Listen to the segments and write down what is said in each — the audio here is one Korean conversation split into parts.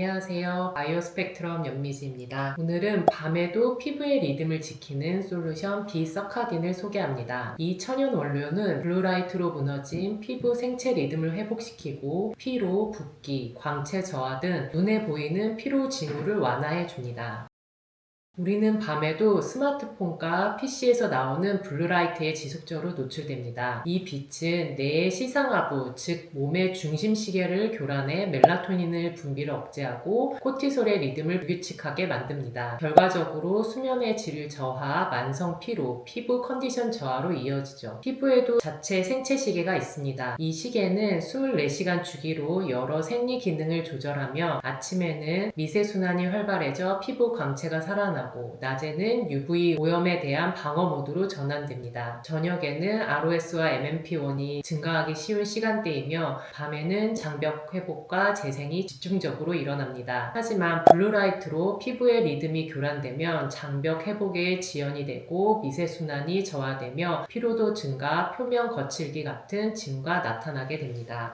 안녕하세요. 바이오스펙트럼 연미지입니다. 오늘은 밤에도 피부의 리듬을 지키는 솔루션 비서카딘을 소개합니다. 이 천연 원료는 블루라이트로 무너진 피부 생체 리듬을 회복시키고 피로, 붓기, 광채 저하 등 눈에 보이는 피로 징후를 완화해 줍니다. 우리는 밤에도 스마트폰과 PC에서 나오는 블루라이트에 지속적으로 노출됩니다. 이 빛은 뇌의 시상하부, 즉 몸의 중심 시계를 교란해 멜라토닌을 분비를 억제하고 코티솔의 리듬을 불규칙하게 만듭니다. 결과적으로 수면의 질 저하, 만성 피로, 피부 컨디션 저하로 이어지죠. 피부에도 자체 생체 시계가 있습니다. 이 시계는 24시간 주기로 여러 생리 기능을 조절하며 아침에는 미세순환이 활발해져 피부 광채가 살아나고 낮에는 UV 오염에 대한 방어 모드로 전환됩니다. 저녁에는 ROS와 MMP1이 증가하기 쉬운 시간대이며 밤에는 장벽 회복과 재생이 집중적으로 일어납니다. 하지만 블루라이트로 피부의 리듬이 교란되면 장벽 회복에 지연이 되고 미세순환이 저하되며 피로도 증가, 표면 거칠기 같은 징후가 나타나게 됩니다.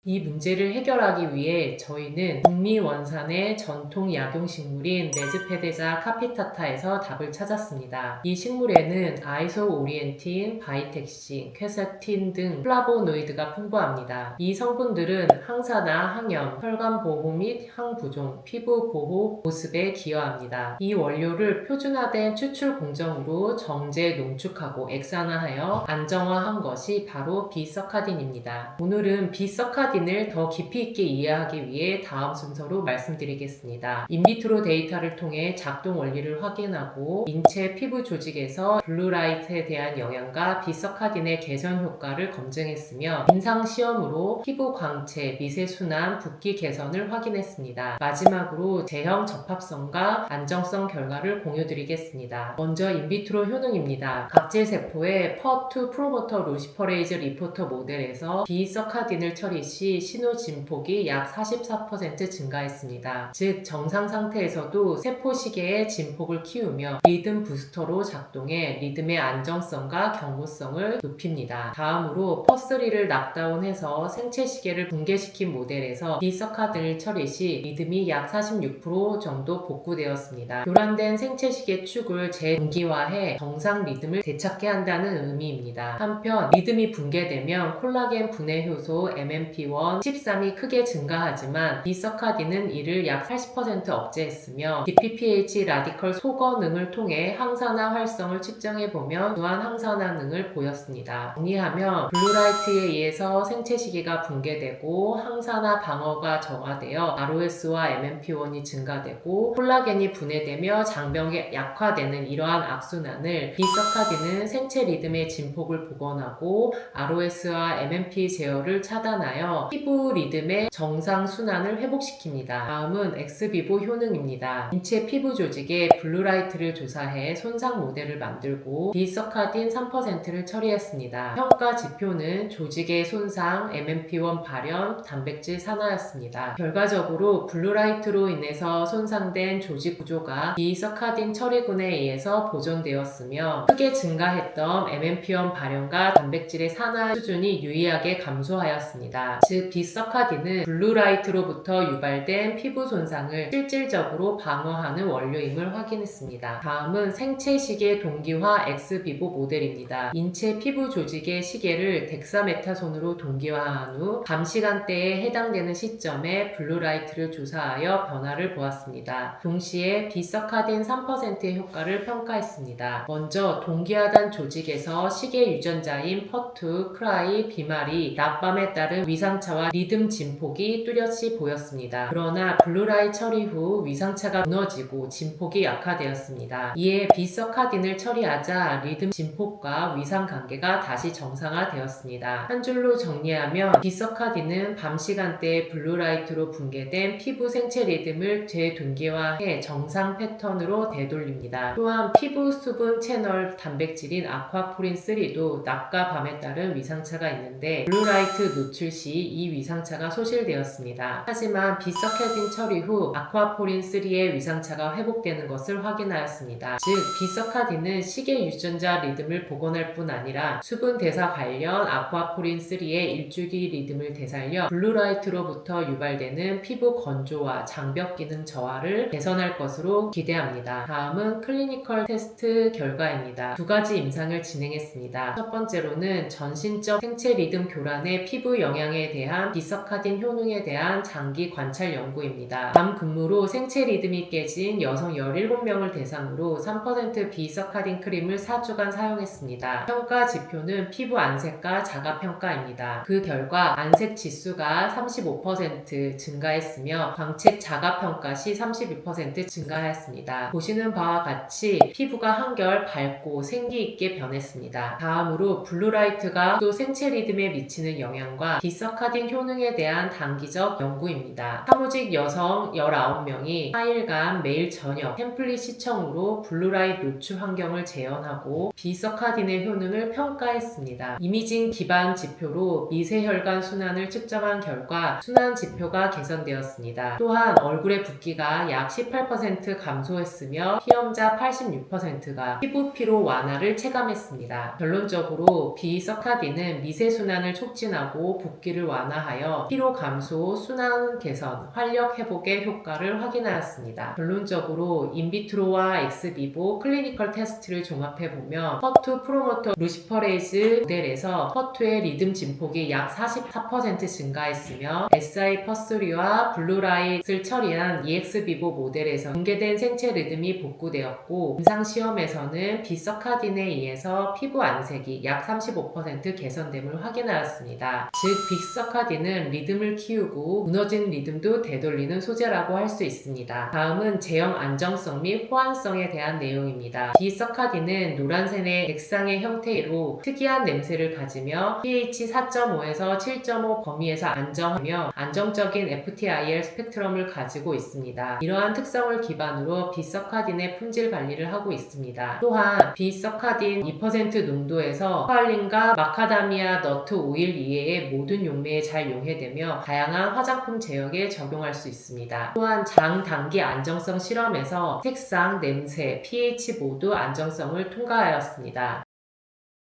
이 문제를 해결하기 위해 저희는 북미 원산의 전통 약용식물인 레즈페데자 카피타타에서 답을 찾았습니다. 이 식물에는 아이소오리엔틴, 바이텍신, 퀘세틴 등 플라보노이드가 풍부합니다. 이 성분들은 항산화, 항염, 혈관 보호 및 항부종, 피부 보호, 보습에 기여합니다. 이 원료를 표준화된 추출 공정으로 정제, 농축하고 액산화하여 안정화한 것이 바로 비서카딘입니다. 오늘은 비서카딘을 더 깊이 있게 이해하기 위해 다음 순서로 말씀드리겠습니다. 인비트로 데이터를 통해 작동 원리를 확인하고 인체 피부 조직에서 블루라이트에 대한 영향과 비서카딘의 개선 효과를 검증했으며 임상 시험으로 피부 광채, 미세순환, 붓기 개선을 확인했습니다. 마지막으로 제형 적합성과 안정성 결과를 공유드리겠습니다. 먼저 인비트로 효능입니다. 각질세포의 퍼2 프로모터 루시퍼레이즈 리포터 모델에서 비서카딘을 처리 시 신호 진폭이 약 44% 증가했습니다. 즉 정상 상태에서도 세포 시계의 진폭을 키우며 리듬 부스터로 작동해 리듬의 안정성과 경고성을 높입니다. 다음으로 퍼3를 낙다운해서 생체 시계를 붕괴시킨 모델에서 비서카딘을 처리 시 리듬이 약 46% 정도 복구되었습니다. 교란된 생체 시계 축을 재동기화해 정상 리듬을 되찾게 한다는 의미입니다. 한편 리듬이 붕괴되면 콜라겐 분해 효소 MMP1, 13이 크게 증가하지만 비서카딘은 이를 약 80% 억제했으며 DPPH 라디컬 소거능을 통해 항산화 활성을 측정해보면 또한 항산화능을 보였습니다. 정리하면 블루라이트에 의해서 생체 시계가 붕괴되고 항산화 방어가 저하되어 ROS와 MMP1이 증가되고 콜라겐이 분해되며 장벽이 약화되는 이러한 악순환을 비서카딘은 생체 리듬의 진폭을 복원하고 ROS와 MMP 제어를 차단하여 피부 리듬의 정상 순환을 회복시킵니다. 다음은 엑스비보 효능입니다. 인체 피부 조직에 블루라이트를 조사해 손상 모델을 만들고 비서카딘 3%를 처리했습니다. 평가 지표는 조직의 손상, MMP1 발현, 단백질 산화였습니다. 결과적으로 블루라이트로 인해서 손상된 조직 구조가 비서카딘 처리군에 의해서 보존되었으며 크게 증가했던 MMP1 발현과 단백질의 산화 수준이 유의하게 감소하였습니다. 즉 비서카딘은 블루라이트로부터 유발된 피부 손상을 실질적으로 방어하는 원료임을 확인했습니다. 다음은 생체 시계 동기화 엑스비보 모델입니다. 인체 피부 조직의 시계를 덱사메타손으로 동기화한 후 밤 시간대에 해당되는 시점에 블루라이트를 조사하여 변화를 보았습니다. 동시에 비서카딘 3%의 효과를 평가했습니다. 먼저 동기화된 조직에서 시계 유전자인 퍼2, 크라이, 비말이 낮밤에 따른 위상차와 리듬 진폭이 뚜렷이 보였습니다. 그러나 블루라이트 처리 후 위상차가 무너지고 진폭이 약화되었습니다. 이에 비서카딘을 처리하자 리듬 진폭과 위상 관계가 다시 정상화되었습니다. 한 줄로 정리하면 비서카딘은 밤 시간대에 블루라이트로 붕괴된 피부 생체 리듬을 재동기화해 정상 패턴으로 되돌립니다. 또한 피부 수분 채널 단백질인 아쿠아포린3도 낮과 밤에 따른 위상차가 있는데 블루라이트 노출 시 이 위상차가 소실되었습니다. 하지만 비서카딘 처리 후 아쿠아포린3의 위상차가 회복되는 것은 것을 확인하였습니다. 즉, 비서카딘은 시계 유전자 리듬을 복원할 뿐 아니라 수분 대사 관련 아쿠아포린3의 일주기 리듬을 되살려 블루라이트로부터 유발되는 피부 건조와 장벽 기능 저하를 개선할 것으로 기대합니다. 다음은 클리니컬 테스트 결과입니다. 두 가지 임상을 진행했습니다. 첫 번째로는 전신적 생체 리듬 교란의 피부 영향에 대한 비서카딘 효능에 대한 장기 관찰 연구입니다. 밤 근무로 생체 리듬이 깨진 여성 17명을 대상으로 3% 비서카딘 크림을 4주간 사용했습니다. 평가 지표는 피부 안색과 자가 평가입니다. 그 결과 안색 지수가 35% 증가했으며 광채 자가 평가 시 32% 증가하였습니다. 보시는 바와 같이 피부가 한결 밝고 생기 있게 변했습니다. 다음으로 블루라이트가 또 생체 리듬에 미치는 영향과 비서카딘 효능에 대한 단기적 연구입니다. 사무직 여성 19명이 4일간 매일 저녁 템플릿 시청으로 블루라이트 노출 환경을 재현하고 비서카딘의 효능을 평가했습니다. 이미징 기반 지표로 미세혈관 순환을 측정한 결과 순환 지표가 개선되었습니다. 또한 얼굴의 붓기가 약 18% 감소했으며 피험자 86%가 피부 피로 완화를 체감했습니다. 결론적으로 비서카딘은 미세순환을 촉진하고 붓기를 완화하여 피로 감소, 순환 개선, 활력 회복의 효과를 확인하였습니다. 결론적으로 인비트로와 엑스비보 클리니컬 테스트를 종합해보면 퍼투 프로모터 루시퍼레이즈 모델에서 퍼투의 리듬 진폭이 약 44% 증가했으며 SI 퍼스리와 블루라이트를 처리한 EX비보 모델에서 붕괴된 생체 리듬이 복구되었고 임상시험에서는 비서카딘에 의해서 피부 안색이 약 35% 개선됨을 확인하였습니다. 즉, 비서카딘은 리듬을 키우고 무너진 리듬도 되돌리는 소재라고 할 수 있습니다. 다음은 제형 안정성 및 호환성에 대한 내용입니다. 비서카딘은 노란색의 액상의 형태로 특이한 냄새를 가지며 pH 4.5에서 7.5 범위에서 안정하며 안정적인 FTIR 스펙트럼을 가지고 있습니다. 이러한 특성을 기반으로 비서카딘의 품질 관리를 하고 있습니다. 또한 비서카딘 2% 농도에서 스칼린과 마카다미아 너트 오일 이외의 모든 용매에 잘 용해되며 다양한 화장품 제형에 적용할 수 있습니다. 또한 장단기 안정성 실험에서 색상, 냄새, pH 모두 안정성을 통과하였습니다.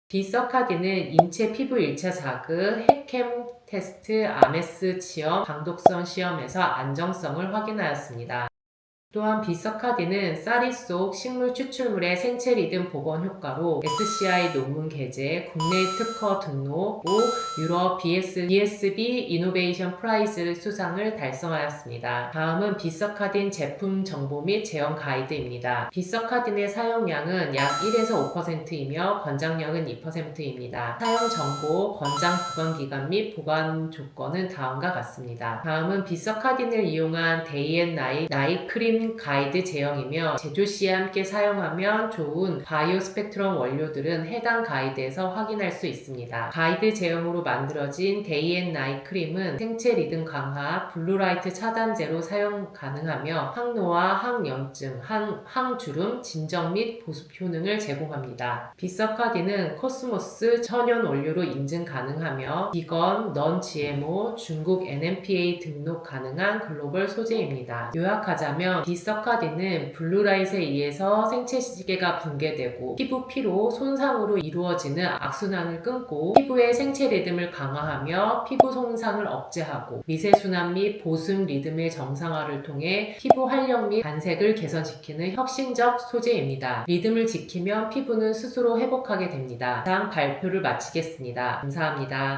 비서카딘은 인체 피부 1차 자극, 핵캠 테스트, 아메스 시험, 강독성 시험에서 안정성을 확인하였습니다. 또한 비서카딘은 쌀이 속 식물 추출물의 생체 리듬 복원 효과로 SCI 논문 게재, 국내 특허 등록, 유럽 BSB 이노베이션 프라이즈 수상을 달성하였습니다. 다음은 비서카딘 제품 정보 및 제형 가이드입니다. 비서카딘의 사용량은 약 1에서 5%이며 권장량은 2%입니다. 사용 정보, 권장 보관 기간 및 보관 조건은 다음과 같습니다. 다음은 비서카딘을 이용한 데이 앤 나잇 크림 가이드 제형이며 제조 시에 함께 사용하면 좋은 바이오 스펙트럼 원료들은 해당 가이드에서 확인할 수 있습니다. 가이드 제형으로 만들어진 데이 앤 나잇 크림은 생체 리듬 강화, 블루라이트 차단제로 사용 가능하며 항노화, 항염증, 항주름, 진정 및 보습 효능을 제공합니다. 비서카딘은 코스모스 천연 원료로 인증 가능하며 비건, 넌 GMO, 중국 NMPA 등록 가능한 글로벌 소재입니다. 요약하자면 비서카딘은 블루라이트에 의해서 생체 시계가 붕괴되고 피부 피로, 손상으로 이루어지는 악순환을 끊고 피부의 생체 리듬을 강화하며 피부 손상을 억제하고 미세순환 및 보습 리듬의 정상화를 통해 피부 활력 및 반색을 개선시키는 혁신적 소재입니다. 리듬을 지키면 피부는 스스로 회복하게 됩니다. 이상 발표를 마치겠습니다. 감사합니다.